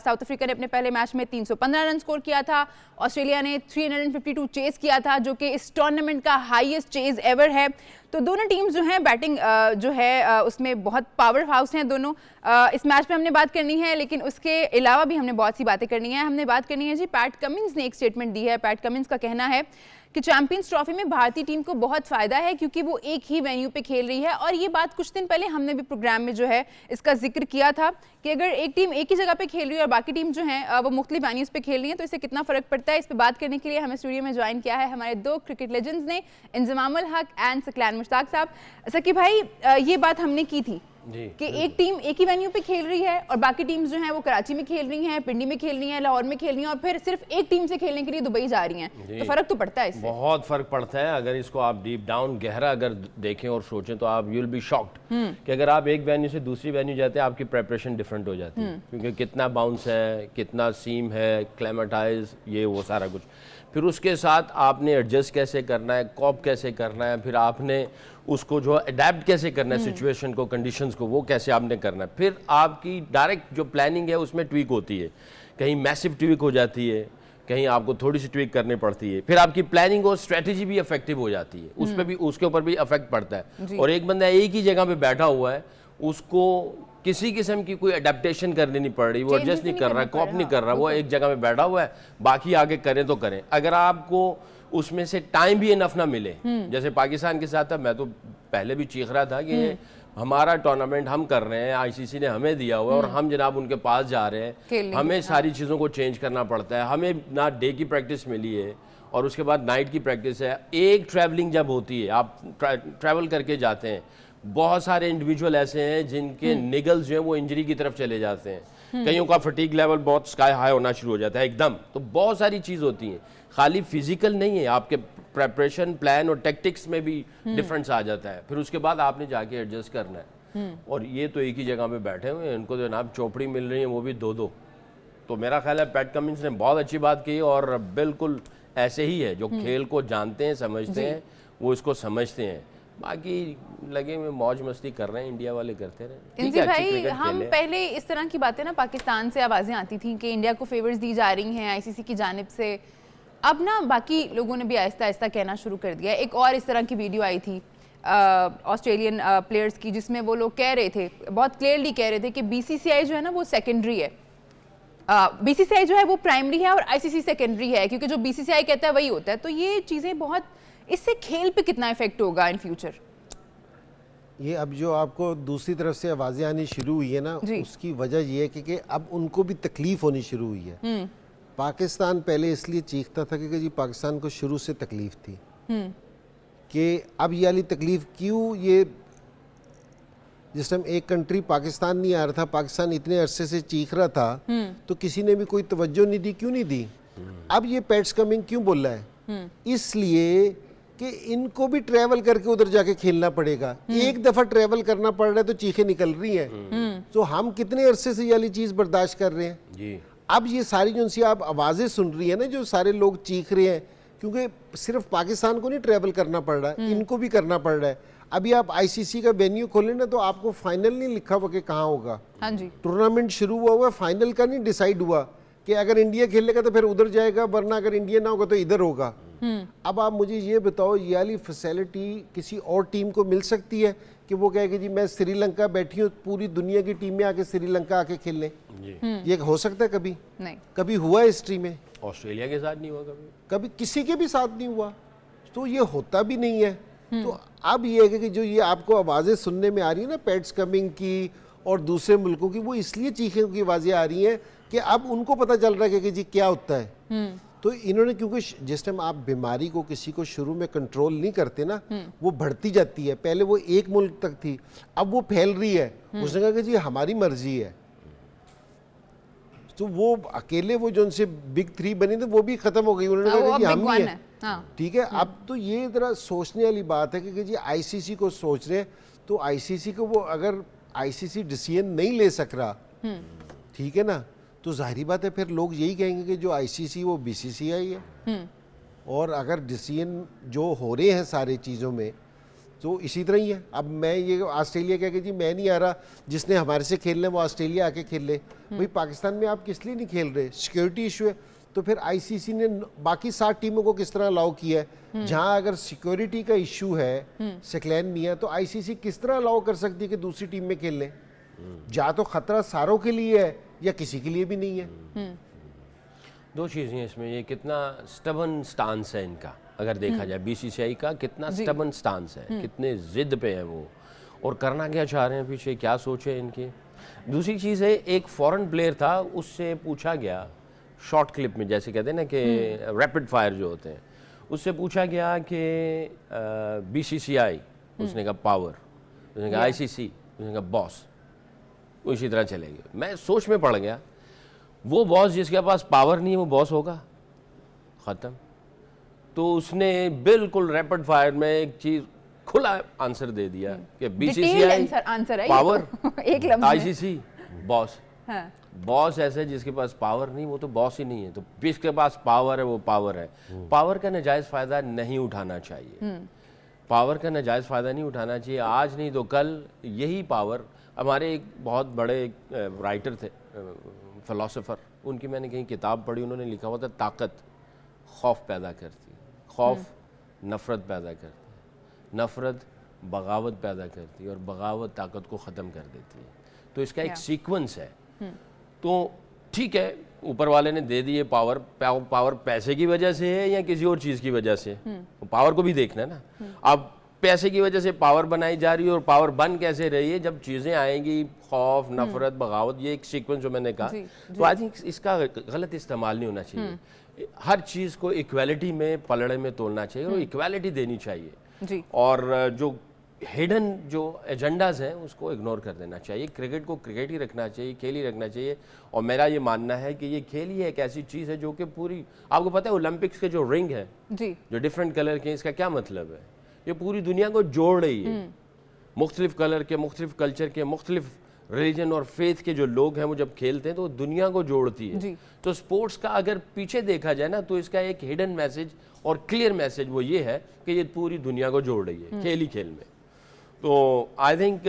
South Africa ने अपने पहले मैच में 315 रन स्कोर किया था, ऑस्ट्रेलिया ने 352 चेज किया था, जो कि इस टूर्नामेंट का हाईएस्ट चेज एवर है। तो दोनों टीम्स जो हैं बैटिंग जो है उसमें बहुत पावर हाउस हैं दोनों। इस मैच में हमने बात करनी है, लेकिन उसके अलावा भी हमने बहुत सी बातें करनी है। हमने बात करनी है जी, पैट कमिंस ने एक स्टेटमेंट दी है। पैट कमिंस का कहना है कि चैंपियंस ट्रॉफी में भारतीय टीम को बहुत फायदा है क्योंकि वो एक ही वेन्यू पे खेल रही है। और ये बात कुछ दिन पहले हमने भी प्रोग्राम में जो है इसका जिक्र किया था कि अगर एक टीम एक ही जगह पे खेल रही है और बाकी टीम जो है वो मुख्तलिफ वेन्यूज पे खेल रही है तो इससे कितना फर्क पड़ता है। इस पर बात करने के लिए हमें स्टूडियो में ज्वाइन किया है हमारे दो क्रिकेट लेजेंड्स ने, इंजमाम उल हक एंड सकलान मुश्ताक साहब। सकी भाई, ये बात हमने की थी कि एक टीम एक ही वेन्यू पे खेल रही है और बाकी टीम्स जो हैं वो कराची में खेल रही हैं, पिंडी में खेल रही हैं, लाहौर में खेल रही हैं और फिर सिर्फ एक टीम से खेलने के लिए दुबई जा रही हैं। तो फर्क तो पड़ता है इससे, बहुत फर्क पड़ता है। अगर इसको आप डीप डाउन गहरा अगर देखें और सोचें तो आप यू विल बी शॉक्ड कि अगर आप एक वेन्यू से दूसरी वेन्यू जाते हैं आपकी प्रेपरेशन डिफरेंट हो जाती है, क्योंकि कितना बाउंस है, कितना सीम है, क्लेमेटाइज, ये वो सारा कुछ। फिर उसके साथ आपने एडजस्ट कैसे करना है, कॉप कैसे करना है, फिर आपने उसको जो अडेप्ट कैसे करना है सिचुएशन को, कंडीशंस को, वो कैसे आपने करना है। फिर आपकी डायरेक्ट जो प्लानिंग है उसमें ट्वीक होती है, कहीं मैसिव ट्वीक हो जाती है, कहीं आपको थोड़ी सी ट्वीक करनी पड़ती है। फिर आपकी प्लानिंग और स्ट्रेटजी भी इफेक्टिव हो जाती है, उस पर भी, उसके ऊपर भी इफेक्ट पड़ता है। और एक बंदा एक ही जगह पे बैठा हुआ है, उसको किसी किस्म की कोई अडेप्टेशन करनी नहीं पड़ रही, वो एडजस्ट नहीं कर रहा, कॉप नहीं कर रहा, वो एक जगह पे बैठा हुआ है, बाकी आगे करें तो करें। अगर आपको उसमें से टाइम भी इनफ ना मिले, जैसे पाकिस्तान के साथ था, मैं तो पहले भी चीख रहा था कि हमारा टूर्नामेंट हम कर रहे हैं, आईसीसी ने हमें दिया हुआ है और हम जनाब उनके पास जा रहे हैं, हमें सारी चीज़ों को चेंज करना पड़ता है। हमें ना डे की प्रैक्टिस मिली है और उसके बाद नाइट की प्रैक्टिस है। एक ट्रैवलिंग जब होती है, आप ट्रैवल करके जाते हैं, बहुत सारे इंडिविजुअल ऐसे हैं जिनके निगल्स जो हैं वो इंजरी की तरफ चले जाते हैं, कईयों का फटीग लेवल बहुत स्काई हाई होना शुरू हो जाता है एकदम। तो बहुत सारी चीज़ होती हैं, खाली फिजिकल नहीं है, आपके प्रेपरेशन, प्लान और टेक्टिक्स में भी डिफरेंस आ जाता है। फिर उसके बाद आपने जाके एडजस्ट करना है। और ये तो एक ही जगह पे बैठे हुए हैं, इनको जो जनाब चौपड़ी मिल रही है वो भी दो दो। तो मेरा ख्याल है पैट कमिंस ने बहुत अच्छी बात की और बिल्कुल ऐसे ही है, जो खेल को जानते हैं, समझते हैं, वो इसको समझते हैं। बाकी लगे में मौज मस्ती कर रहे हैं, इंडिया वाले करते रहे। इंजी भाई, हम पहले इस तरह की बातें ना, पाकिस्तान से आवाज़ें आती थी कि इंडिया को फेवर्स दी जा रही हैं आईसीसी की जानिब से। अब ना बाकी लोगों ने भी आहिस्ता आहिस्ता कहना शुरू कर दिया। एक और इस तरह की वीडियो आई थी ऑस्ट्रेलियन प्लेयर्स की, जिसमें वो लोग कह रहे थे, बहुत क्लियरली कह रहे थे कि बीसीसीआई जो है ना वो सेकेंडरी है, बीसीसीआई जो है वो प्राइमरी है और आईसीसी सेकेंडरी है, क्योंकि जो बीसीसीआई कहता है वही होता है। तो ये चीज़ें बहुत, इससे खेल पे कितना इफेक्ट होगा इन फ्यूचर? ये अब जो आपको दूसरी तरफ से आवाज़ें आनी शुरू हुई है ना, उसकी वजह ये है कि अब उनको भी तकलीफ होनी शुरू हुई है। पाकिस्तान पहले इसलिए चीखता था कि जी पाकिस्तान को शुरू से तकलीफ थी कि अब ये वाली तकलीफ क्यों, ये जिस टाइम एक कंट्री पाकिस्तान नहीं आ रहा था, पाकिस्तान इतने अरसे से चीख रहा था, तो किसी ने भी कोई तवज्जो नहीं दी। क्यों नहीं दी? अब ये पैट्स कमिंग क्यों बोल रहा है? इसलिए कि इनको भी ट्रैवल करके उधर जाके खेलना पड़ेगा। एक दफा ट्रैवल करना पड़ रहा है तो चीखें निकल रही हैं। तो हम कितने अरसे से ये वाली चीज बर्दाश्त कर रहे हैं जी। अब ये सारी जो सी आप आवाजें सुन रही है ना, जो सारे लोग चीख रहे हैं, क्योंकि सिर्फ पाकिस्तान को नहीं ट्रैवल करना पड़ रहा है, इनको भी करना पड़ रहा है। अभी आप आईसीसी का वेन्यू खोलें ना, तो आपको फाइनल नहीं लिखा हुआ कि कहाँ होगा। हाँ जी, टूर्नामेंट शुरू हुआ फाइनल का नहीं डिसाइड हुआ कि अगर इंडिया खेलेगा तो फिर उधर जाएगा, वरना अगर इंडिया ना होगा तो इधर होगा। अब आप मुझे ये बताओ, ये वाली फैसिलिटी किसी और टीम को मिल सकती है कि वो कहे कि मैं श्रीलंका बैठी हूँ, पूरी दुनिया की टीमें आके श्रीलंका आके खेल लें? ये हो सकता है? कभी नहीं, कभी हुआ हिस्ट्री में? ऑस्ट्रेलिया के साथ नहीं हुआ, कभी किसी के भी साथ नहीं हुआ, तो ये होता भी नहीं है। तो अब ये है कि जो ये आपको आवाज़ें सुनने में आ रही है ना पैट्स कमिंग की और दूसरे मुल्कों की, वो इसलिए चीखों की आवाज़ें आ रही हैं कि अब उनको पता चल रहा है कि जी क्या होता है। तो इन्होंने, क्योंकि जिस टाइम आप बीमारी को किसी को शुरू में कंट्रोल नहीं करते ना, वो बढ़ती जाती है। पहले वो एक मुल्क तक थी, अब वो फैल रही है। उसने कहा कि जी हमारी मर्जी है, तो वो अकेले वो जो उनसे बिग 3 बनी थे वो भी खत्म हो गई। उन्होंने कहा कि हम ही हैं, ठीक है। अब तो ये जरा सोचने वाली बात है कि जी आईसीसी को सोच रहे हैं, तो आईसीसी को वो, अगर आईसीसी डिसीजन नहीं ले सक रहा, ठीक है ना, तो जाहिर बात है फिर लोग यही कहेंगे कि जो आईसीसी वो बीसीसीआई है। और अगर डिसीजन जो हो रहे हैं सारे चीज़ों में, तो इसी तरह ही है। अब मैं ये ऑस्ट्रेलिया कह के जी मैं नहीं आ रहा, जिसने हमारे से खेलना है वो ऑस्ट्रेलिया आके खेल ले। भाई पाकिस्तान में आप किस लिए नहीं खेल रहे? सिक्योरिटी इशू है। तो फिर आईसीसी ने बाकी 7 टीमों को किस तरह अलाउ किया है? जहां अगर सिक्योरिटी का इशू है सेकलैन मियां, तो आईसीसी किस तरह अलाउ कर सकती है कि दूसरी टीम में खेल लें? या तो खतरा सारों के लिए है या किसी के लिए भी नहीं है। दो चीज़ें हैं इसमें, ये कितना स्टबन स्टांस है इनका, अगर देखा जाए बीसीसीआई का कितना स्टबन स्टांस है, कितने जिद पे है वो, और करना क्या चाह रहे हैं पीछे, क्या सोच है इनकी। दूसरी चीज़ है, एक फॉरेन प्लेयर था, उससे पूछा गया शॉर्ट क्लिप में, जैसे कहते हैं ना कि रैपिड फायर जो होते हैं, उससे पूछा गया कि बीसीसीआई, उसने कहा पावर, उसने कहा आईसीसी, उसने कहा बॉस, वो इसी तरह चलेगी। मैं सोच में पड़ गया, वो बॉस जिसके पास पावर नहीं है वो बॉस होगा? ख़त्म। तो उसने बिल्कुल रैपिड फायर में एक चीज़ खुला आंसर दे दिया कि बीसीसीआई पावर, एक लफ्ज़ में। ICC boss. हाँ। बॉस ऐसे जिसके पास पावर नहीं, वो तो बॉस ही नहीं है। तो जिसके पास पावर है वो पावर है। पावर का नाजायज़ फ़ायदा नहीं उठाना चाहिए, पावर का नाजायज़ फ़ायदा नहीं उठाना चाहिए। आज नहीं तो कल यही पावर, हमारे एक बहुत बड़े राइटर थे, फ़िलासफ़र, उनकी मैंने कहीं किताब पढ़ी, उन्होंने लिखा हुआ था ताकत खौफ पैदा करती है, खौफ नफ़रत पैदा करती है, नफ़रत बगावत पैदा करती है, और बगावत ताकत को ख़त्म कर देती है। तो इसका एक सीक्वेंस है। तो ठीक है, ऊपर वाले ने दे दिए पावर, पावर पैसे की वजह से है या किसी और चीज़ की वजह से? पावर को भी देखना है ना। अब पैसे की वजह से पावर बनाई जा रही है, और पावर बन कैसे रही है? जब चीज़ें आएंगी खौफ, नफरत, बगावत, ये एक सीक्वेंस जो मैंने कहा, तो आई थिंक इसका गलत इस्तेमाल नहीं होना चाहिए। हर चीज़ को इक्वालिटी में, पलड़े में तोलना चाहिए और इक्वालिटी देनी चाहिए जी। और जो हिडन जो एजेंडाज हैं उसको इग्नोर कर देना चाहिए। क्रिकेट को क्रिकेट ही रखना चाहिए, खेल ही रखना चाहिए। और मेरा ये मानना है कि ये खेल ही एक ऐसी चीज़ है जो कि पूरी, आपको पता है ओलंपिक्स के जो रिंग है जी, जो डिफरेंट कलर के, इसका क्या मतलब है? ये पूरी दुनिया को जोड़ रही है। मुख्तलिफ कलर के, मुख्तलिफ कल्चर के, मुख्तलिफ रिलीजन और फेथ के जो लोग हैं वो जब खेलते हैं तो दुनिया को जोड़ती है। तो स्पोर्ट्स का अगर पीछे देखा जाए ना, तो इसका एक हिडन मैसेज और क्लियर मैसेज वो ये है कि ये पूरी दुनिया को जोड़ रही है खेल ही खेल में। तो आई थिंक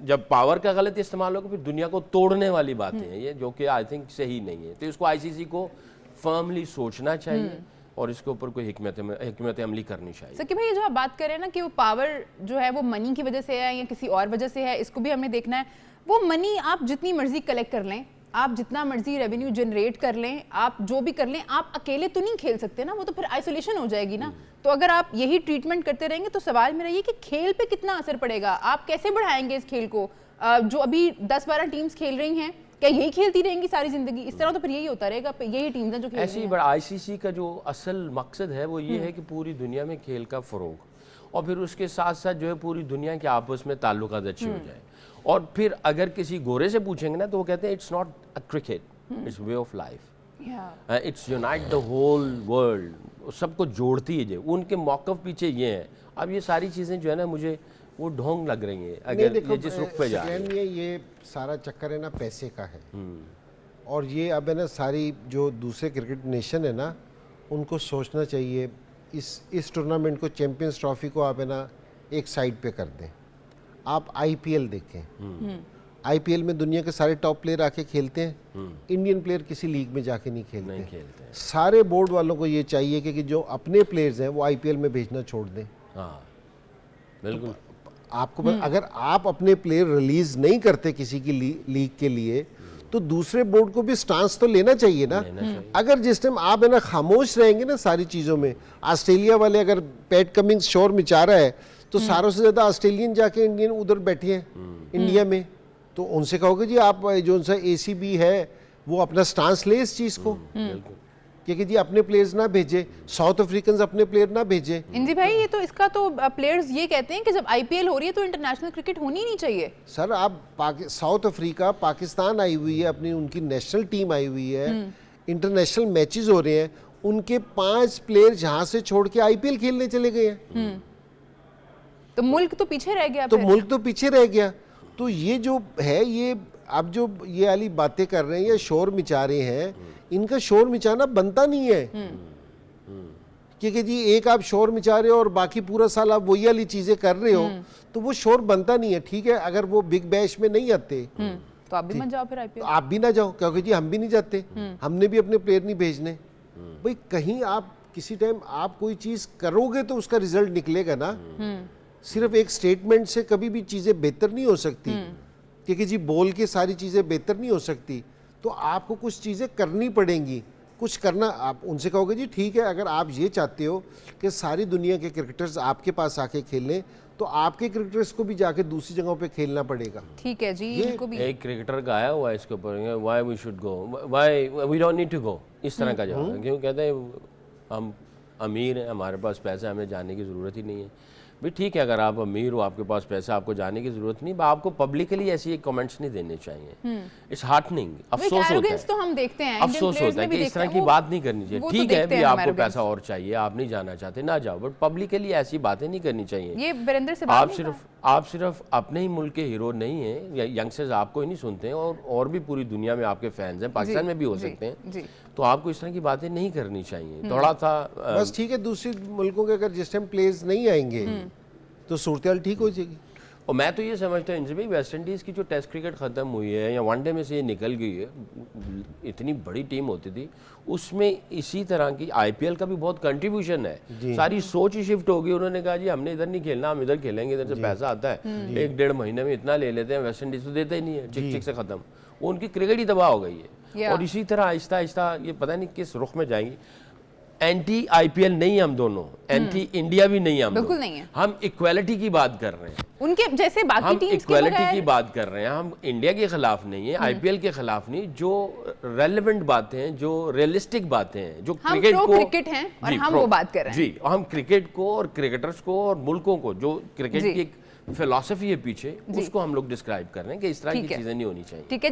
जब पावर का गलत इस्तेमाल होगा फिर दुनिया को तोड़ने वाली बातें हैं ये, जो कि आई थिंक सही नहीं है। तो इसको आईसीसी को फर्मली सोचना चाहिए और इसके ऊपर कोई हिकमत अमली करनी चाहिए। सकी भाई, जो आप बात कर रहे हैं ना कि वो पावर जो है वो मनी की वजह से है या किसी और वजह से है, इसको भी हमें देखना है। वो मनी आप जितनी मर्जी कलेक्ट कर लें, आप जितना मर्जी रेवेन्यू जनरेट कर लें, आप जो भी कर लें, आप अकेले तो नहीं खेल सकते ना, वो तो फिर आइसोलेशन हो जाएगी ना। तो अगर आप यही ट्रीटमेंट करते रहेंगे तो सवाल मेरा ये कि खेल पे कितना असर पड़ेगा, आप कैसे बढ़ाएंगे इस खेल को? जो अभी 10-12 टीम्स खेल रही हैं, क्या यही खेलती रहेंगी सारी जिंदगी? इस तरह तो फिर यही होता रहेगा, यही टीम्स हैं जो खेल रही हैं। ऐसे ही बड़ा आईसीसी का जो असल मकसद है वो ये है कि पूरी दुनिया में खेल का फ़रोग, और फिर उसके साथ साथ जो है पूरी दुनिया के आपस में ताल्लुकात अच्छे हो जाए। और फिर अगर किसी गोरे से पूछेंगे ना तो वो कहते हैं it's not a cricket, it's way of life, it's unite the whole world, सबको जोड़ती है। जो उनके मौक़िफ़ पीछे ये है। अब ये सारी चीज़ें जो है ना मुझे वो ढोंग लग रही हैं अगर ये जिस रुख पे जा रही है। ये सारा चक्कर है ना पैसे का है, और ये अब है ना सारी जो दूसरे क्रिकेट नेशन है ना उनको सोचना चाहिए, इस टूर्नामेंट को, चैंपियंस ट्रॉफी को आप है ना एक साइड पे कर दें। आप आईपीएल देखें, आईपीएल में दुनिया के सारे टॉप प्लेयर आके खेलते हैं, इंडियन प्लेयर किसी लीग में जाके नहीं खेलते। सारे बोर्ड वालों को ये चाहिए कि जो अपने प्लेयर्स हैं वो आईपीएल में भेजना छोड़ दें। हाँ बिल्कुल। तो आपको अगर आप अपने प्लेयर रिलीज नहीं करते किसी की लीग के लिए, तो दूसरे बोर्ड को भी स्टांस तो लेना चाहिए ना। अगर जिस टाइम आप है ना खामोश रहेंगे ना सारी चीज़ों में, ऑस्ट्रेलिया वाले अगर पैट कमिंग्स शोर मचा रहा है तो सारों से ज़्यादा ऑस्ट्रेलियन जाके इंडियन उधर बैठे हैं इंडिया में, तो उनसे कहोगे जी आप जो सा एसीबी है वो अपना स्टांस ले इस चीज़ को, क्योंकि जी अपने प्लेयर्स ना भेजे, साउथ अफ्रीकन अपने प्लेयर ना भेजे। इंजी भाई, ये तो इसका तो प्लेयर्स ये कहते हैं कि जब आईपीएल हो रही है तो इंटरनेशनल क्रिकेट होनी नहीं चाहिए। सर आप साउथ अफ्रीका, पाकिस्तान आई हुई है, अपनी उनकी नेशनल टीम आई हुई है, इंटरनेशनल मैचेस हो रहे हैं, उनके 5 प्लेयर जहां से छोड़ के आईपीएल खेलने चले गए हैं। तो मुल्क तो पीछे रह गया। तो मुल्क तो पीछे रह गया। तो ये जो है, ये अब जो ये वाली बातें कर रहे हैं या शोर मचा रहे हैं, इनका शोर मचाना बनता नहीं है, क्योंकि जी एक आप शोर मचा रहे हो और बाकी पूरा साल आप वही वाली चीजें कर रहे हो, तो वो शोर बनता नहीं है। ठीक है, अगर वो बिग बैश में नहीं आते तो आप भी मत जाओ फिर आईपीएल। आप भी ना जाओ, क्योंकि जी हम भी नहीं जाते, हमने भी अपने प्लेयर नहीं भेजने। भाई कहीं आप किसी टाइम आप कोई चीज करोगे तो उसका रिजल्ट निकलेगा ना। सिर्फ एक स्टेटमेंट से कभी भी चीजें बेहतर नहीं हो सकती, क्योंकि जी बोल के सारी चीजें बेहतर नहीं हो सकती। तो आपको कुछ चीजें करनी पड़ेंगी, कुछ करना। आप उनसे कहोगे जी ठीक है, अगर आप ये चाहते हो कि सारी दुनिया के क्रिकेटर्स आपके पास आके खेलें, तो आपके क्रिकेटर्स को भी जाके दूसरी जगहों पे खेलना पड़ेगा। ठीक है जी, इनको भी एक क्रिकेटर का आया हुआ है इसके ऊपर, why we should go, why we don't need to go, इस तरह का जवाब है। क्यों कहते हैं हम अमीर हैं, हमारे पास पैसा है, हमें जाने की ज़रूरत ही नहीं है। भाई ठीक है, अगर आप अमीर हो, आपके पास पैसा, आपको जाने की ज़रूरत नहीं, आपको पब्लिकली ऐसी कमेंट्स नहीं देने चाहिए। इट्स हार्टनिंग, अफसोस होता है, तो हम देखते हैं, अफसोस होता है कि इस तरह की बात नहीं करनी चाहिए। ठीक है भी आपको पैसा और चाहिए, आप नहीं जाना चाहते ना जाओ, बट पब्लिकली ऐसी बातें नहीं करनी चाहिए। ये वीरेंद्र से आप सिर्फ अपने ही मुल्क के हीरो नहीं हैं, यंगस्टर्स आपको ही नहीं सुनते हैं, और भी पूरी दुनिया में आपके फैंस हैं, पाकिस्तान में भी हो सकते हैं। तो आपको इस तरह की बातें नहीं करनी चाहिए। थोड़ा सा बस ठीक है, दूसरे मुल्कों के अगर जिस टाइम प्लेयर्स नहीं आएंगे तो सूरत ठीक हो जाएगी। और मैं तो ये समझता हूँ इनसे भी, वेस्ट इंडीज़ की जो टेस्ट क्रिकेट ख़त्म हुई है या वनडे में से ये निकल गई है, इतनी बड़ी टीम होती थी, उसमें इसी तरह की आईपीएल का भी बहुत कंट्रीब्यूशन है। सारी सोच ही शिफ्ट हो गई। उन्होंने कहा जी हमने इधर नहीं खेलना, हम इधर खेलेंगे, इधर से पैसा आता है, 1-1.5 महीने में इतना ले लेते हैं। वेस्ट इंडीज़ तो देता ही नहीं है, चिक चिक से ख़त्म। उनकी क्रिकेट ही तबाह हो गई है। और इसी तरह आहिस्ता आहिस्ता ये पता नहीं किस रुख में जाएंगी। एंटी आईपीएल नहीं हम दोनों, एंटी इंडिया भी नहीं हम, बिल्कुल नहीं है। हम इक्वालिटी की बात कर रहे हैं, उनके जैसे बाकी हम टीम्स इक्वालिटी की बात कर रहे हैं। हम इंडिया के खिलाफ नहीं है, आईपीएल के खिलाफ नहीं। जो रेलेवेंट बातें हैं, जो रियलिस्टिक बातें हैं, जो हम क्रिकेट को क्रिकेट हैं और हम वो बात कर रहे हैं जी, हम क्रिकेट को और क्रिकेटर्स को और मुल्कों को, जो क्रिकेट की एक फिलॉसफी है पीछे, उसको हम लोग डिस्क्राइब कर रहे हैं कि इस तरह की चीजें नहीं होनी चाहिए। ठीक है।